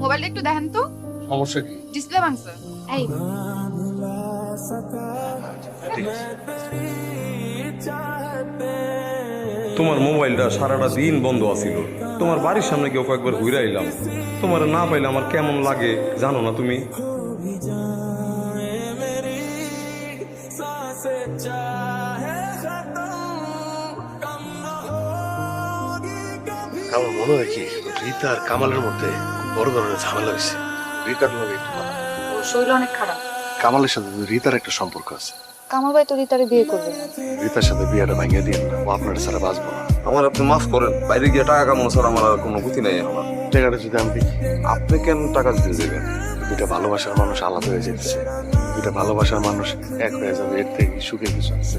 মোবাইলটা একটু দেখেন তো। সমস্যা কি? ডিসপ্লে ভাঙছে। এই ঠিক আছে। তোমার মোবাইলটা সারাটা দিন বন্ধ আছিল। তোমার বাড়ির সামনে কেউ কয়েকবার ঘুরে আইলাম। তোমার না পাইলে আমার কেমন লাগে জানো না তুমি? আমার মনে হয় কি রীতা আর কামালের মধ্যে খুব বড় ধরনের ঝামেলা হয়েছে। রীতার লগে একটু কথা। ওর শরীর অনেক খারাপ। কামালের সাথে তো রীতার একটা সম্পর্ক আছে। কামাল ভাই তো রিতারে বিয়ে করবে। রীতার সাথে বিয়েটা ভাঙিয়ে দিন না, ও আপনার ছাড়া বাঁচবো না। আমার আপনি মাফ করেন, বাইরে গিয়ে টাকা কামানো ছাড়া আমার আর কোনো গতি নাই। আমার টাকাটা যদি আমি দিই, আপনি কেন টাকা দিতে দেবেন? দুইটা ভালোবাসার মানুষ আলাদা হয়ে যেতেছে, দুইটা ভালোবাসার মানুষ এক হয়ে যাবে, এর থেকে সুখের কিছু আছে?